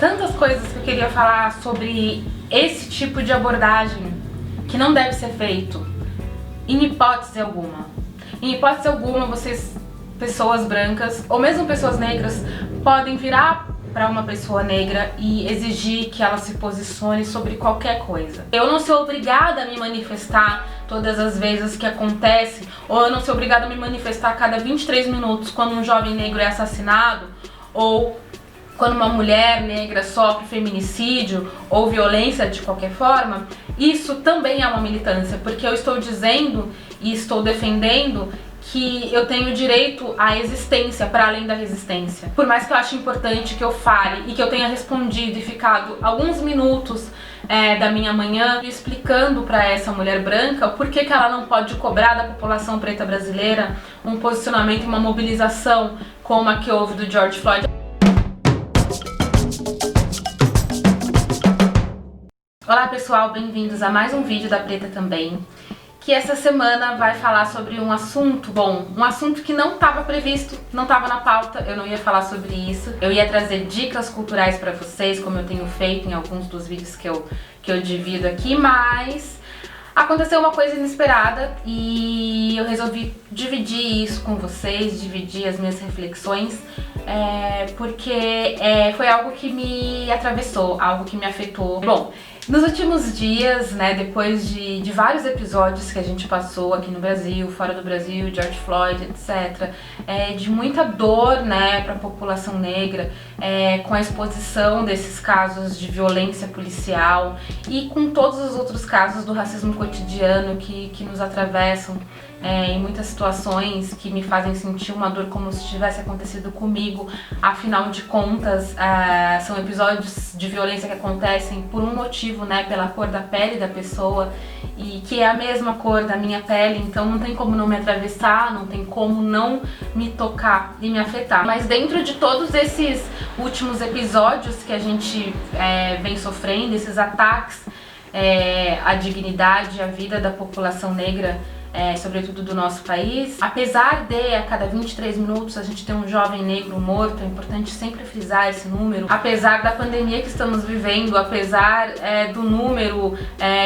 Tantas coisas que eu queria falar sobre esse tipo de abordagem que não deve ser feito em hipótese alguma. Em hipótese alguma, vocês, pessoas brancas ou mesmo pessoas negras, podem virar para uma pessoa negra e exigir que ela se posicione sobre qualquer coisa. Eu não sou obrigada a me manifestar todas as vezes que acontece, ou eu não sou obrigada a me manifestar a cada 23 minutos quando um jovem negro é assassinado, ou quando uma mulher negra sofre feminicídio ou violência de qualquer forma. Isso também é uma militância, porque eu estou dizendo e estou defendendo que eu tenho direito à existência para além da resistência. Por mais que eu ache importante que eu fale e que eu tenha respondido e ficado alguns minutos da minha manhã explicando para essa mulher branca o porquê que ela não pode cobrar da população preta brasileira um posicionamento, uma mobilização como a que houve do George Floyd. Olá pessoal, bem-vindos a mais um vídeo da Preta Também, que essa semana vai falar sobre um assunto, um assunto que não estava previsto, não estava na pauta, eu não ia falar sobre isso. Eu ia trazer dicas culturais para vocês, como eu tenho feito em alguns dos vídeos que eu divido aqui, mas aconteceu uma coisa inesperada e eu resolvi dividir isso com vocês, dividir as minhas reflexões, porque foi algo que me atravessou, algo que me afetou. Bom, nos últimos dias, depois de vários episódios que a gente passou aqui no Brasil, fora do Brasil, George Floyd, etc., de muita dor, para a população negra, com a exposição desses casos de violência policial e com todos os outros casos do racismo cotidiano que nos atravessam, em muitas situações que me fazem sentir uma dor como se tivesse acontecido comigo. Afinal de contas, são episódios de violência que acontecem por um motivo, pela cor da pele da pessoa, e que é a mesma cor da minha pele, então não tem como não me atravessar, não tem como não me tocar e me afetar. Mas dentro de todos esses últimos episódios que a gente vem sofrendo, esses ataques à dignidade, à vida da população negra, sobretudo do nosso país, apesar de a cada 23 minutos a gente ter um jovem negro morto, é importante sempre frisar esse número, apesar da pandemia que estamos vivendo, apesar do número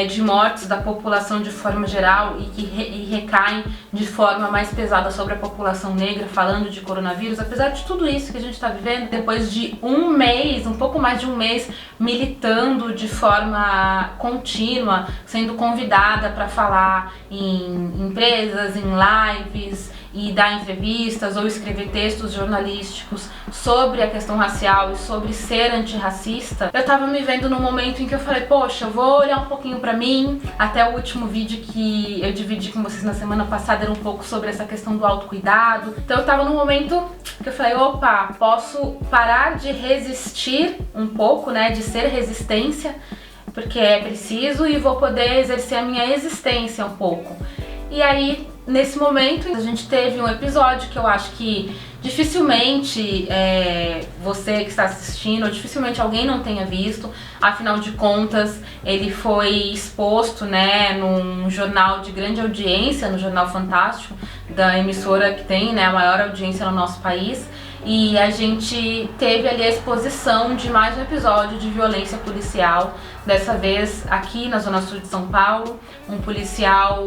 de mortes da população de forma geral e que recaem de forma mais pesada sobre a população negra, falando de coronavírus, apesar de tudo isso que a gente está vivendo, depois de um mês, um pouco mais de um mês, militando de forma contínua, sendo convidada para falar em empresas, em lives e dar entrevistas ou escrever textos jornalísticos sobre a questão racial e sobre ser antirracista, eu tava me vendo num momento em que eu falei, poxa, eu vou olhar um pouquinho pra mim. Até o último vídeo que eu dividi com vocês na semana passada era um pouco sobre essa questão do autocuidado. Então eu tava num momento que eu falei, opa, posso parar de resistir um pouco, de ser resistência, porque é preciso, e vou poder exercer a minha existência um pouco. E aí, nesse momento, a gente teve um episódio que eu acho que dificilmente você que está assistindo, ou dificilmente alguém não tenha visto. Afinal de contas, ele foi exposto, num jornal de grande audiência, no Jornal Fantástico, da emissora que tem, a maior audiência no nosso país. E a gente teve ali a exposição de mais um episódio de violência policial, dessa vez aqui na Zona Sul de São Paulo, um policial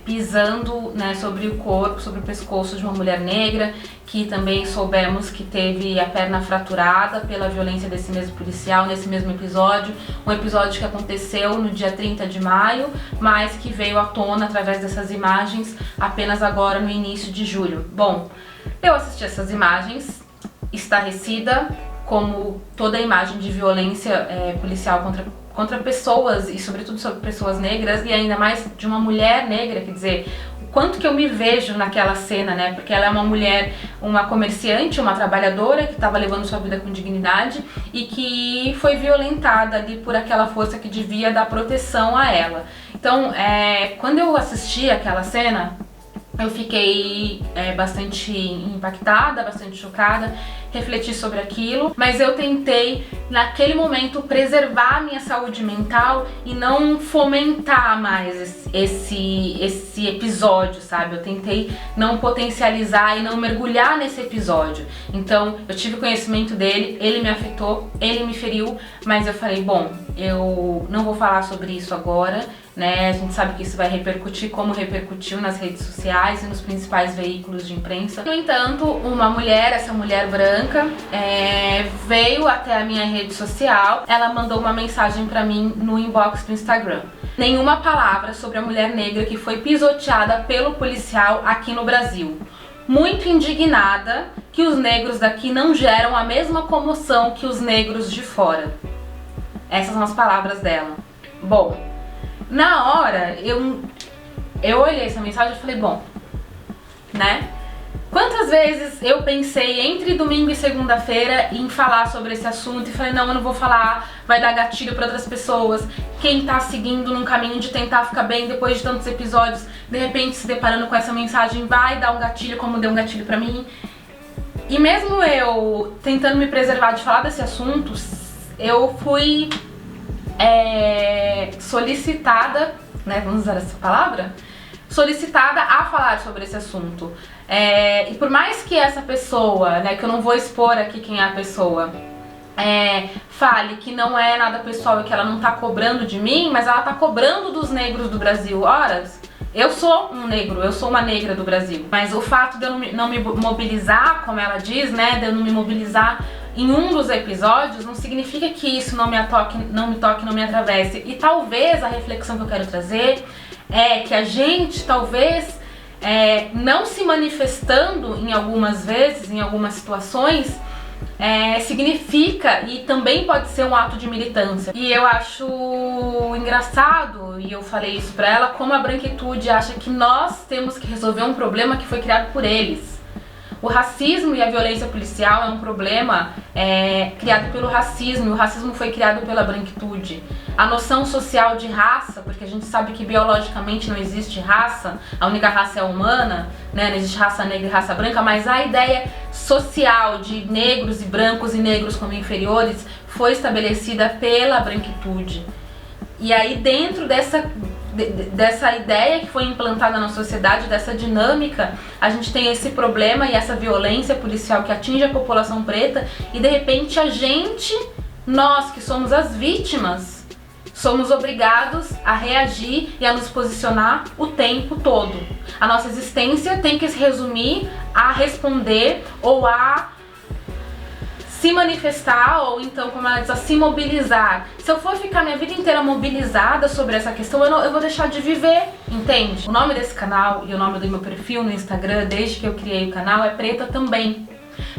pisando sobre o corpo, sobre o pescoço de uma mulher negra, que também soubemos que teve a perna fraturada pela violência desse mesmo policial nesse mesmo episódio, um episódio que aconteceu no dia 30 de maio, mas que veio à tona através dessas imagens apenas agora no início de julho. Bom, eu assisti essas imagens estarrecida, como toda imagem de violência policial contra pessoas, e sobretudo sobre pessoas negras, e ainda mais de uma mulher negra, quer dizer, o quanto que eu me vejo naquela cena, porque ela é uma mulher, uma comerciante, uma trabalhadora que estava levando sua vida com dignidade e que foi violentada ali por aquela força que devia dar proteção a ela. Então, quando eu assisti aquela cena, eu fiquei bastante impactada, bastante chocada, refletir sobre aquilo, mas eu tentei naquele momento preservar a minha saúde mental e não fomentar mais esse episódio, sabe? Eu tentei não potencializar e não mergulhar nesse episódio. Então eu tive conhecimento dele, ele me afetou, ele me feriu, mas eu falei, bom, eu não vou falar sobre isso agora, né? A gente sabe que isso vai repercutir como repercutiu nas redes sociais e nos principais veículos de imprensa. No entanto, uma mulher, essa mulher branca, veio até a minha rede social, ela mandou uma mensagem pra mim no inbox do Instagram. Nenhuma palavra sobre a mulher negra que foi pisoteada pelo policial aqui no Brasil. Muito indignada que os negros daqui não geram a mesma comoção que os negros de fora. Essas são as palavras dela. Bom, na hora eu olhei essa mensagem e falei, bom, né? Quantas vezes eu pensei entre domingo e segunda-feira em falar sobre esse assunto e falei, não, eu não vou falar, vai dar gatilho para outras pessoas. Quem tá seguindo num caminho de tentar ficar bem depois de tantos episódios, de repente se deparando com essa mensagem, vai dar um gatilho como deu um gatilho pra mim. E mesmo eu tentando me preservar de falar desse assunto, eu fui solicitada, né, vamos usar essa palavra? Solicitada a falar sobre esse assunto. E por mais que essa pessoa, né, que eu não vou expor aqui quem é a pessoa, fale que não é nada pessoal e que ela não tá cobrando de mim, mas ela tá cobrando dos negros do Brasil. Horas, eu sou um negro, eu sou uma negra do Brasil. Mas o fato de eu não me mobilizar, como ela diz, né, de eu não me mobilizar em um dos episódios, não significa que isso não me toque, não me atravesse. E talvez a reflexão que eu quero trazer é que a gente, talvez, não se manifestando em algumas vezes, em algumas situações, significa e também pode ser um ato de militância. E eu acho engraçado, e eu falei isso pra ela, como a branquitude acha que nós temos que resolver um problema que foi criado por eles. O racismo e a violência policial é um problema criado pelo racismo, e o racismo foi criado pela branquitude. A noção social de raça, porque a gente sabe que biologicamente não existe raça, a única raça é a humana, né? Não existe raça negra e raça branca, mas a ideia social de negros e brancos e negros como inferiores foi estabelecida pela branquitude. E aí dentro dessa ideia que foi implantada na sociedade, dessa dinâmica, a gente tem esse problema e essa violência policial que atinge a população preta e de repente nós que somos as vítimas, somos obrigados a reagir e a nos posicionar o tempo todo. A nossa existência tem que se resumir a responder ou a se manifestar, ou então, como ela diz, a se mobilizar. Se eu for ficar minha vida inteira mobilizada sobre essa questão, eu vou deixar de viver, entende? O nome desse canal e o nome do meu perfil no Instagram, desde que eu criei o canal, é Preta Também.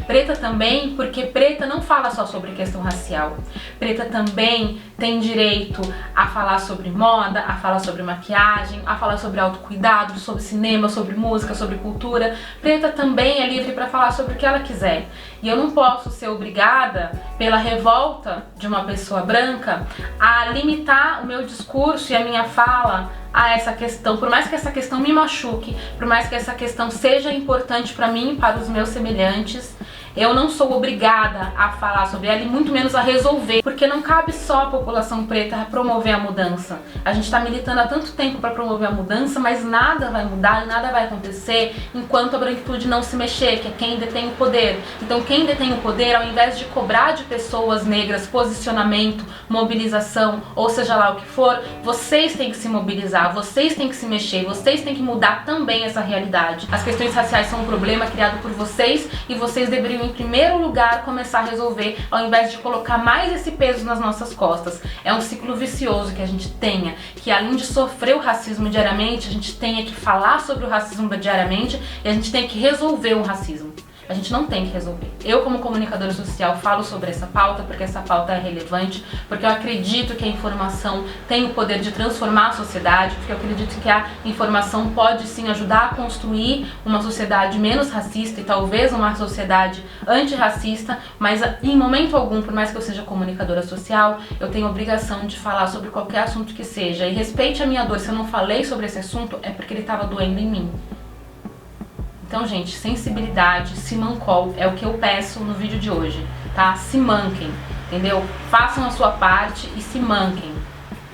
Preta também porque preta não fala só sobre questão racial. Preta também tem direito a falar sobre moda, a falar sobre maquiagem, a falar sobre autocuidado, sobre cinema, sobre música, sobre cultura. Preta também é livre para falar sobre o que ela quiser. E eu não posso ser obrigada, pela revolta de uma pessoa branca, a limitar o meu discurso e a minha fala a essa questão, por mais que essa questão me machuque, por mais que essa questão seja importante para mim e para os meus semelhantes, eu não sou obrigada a falar sobre ela e muito menos a resolver, porque não cabe só a população preta a promover a mudança. A gente está militando há tanto tempo para promover a mudança, mas nada vai mudar e nada vai acontecer enquanto a branquitude não se mexer, que é quem detém o poder. Então quem detém o poder, ao invés de cobrar de pessoas negras posicionamento, mobilização, ou seja lá o que for, vocês têm que se mobilizar, vocês têm que se mexer, vocês têm que mudar também essa realidade. As questões raciais são um problema criado por vocês e vocês deveriam em primeiro lugar começar a resolver, ao invés de colocar mais esse peso nas nossas costas. É um ciclo vicioso que a gente tenha, que além de sofrer o racismo diariamente, a gente tenha que falar sobre o racismo diariamente e a gente tenha que resolver o racismo. A gente não tem que resolver. Eu, como comunicadora social, falo sobre essa pauta porque essa pauta é relevante, porque eu acredito que a informação tem o poder de transformar a sociedade, porque eu acredito que a informação pode sim ajudar a construir uma sociedade menos racista e talvez uma sociedade antirracista, mas em momento algum, por mais que eu seja comunicadora social, eu tenho obrigação de falar sobre qualquer assunto que seja. E respeite a minha dor. Se eu não falei sobre esse assunto, é porque ele estava doendo em mim. Então, gente, sensibilidade, simancol é o que eu peço no vídeo de hoje, tá? Se manquem, entendeu? Façam a sua parte e se manquem.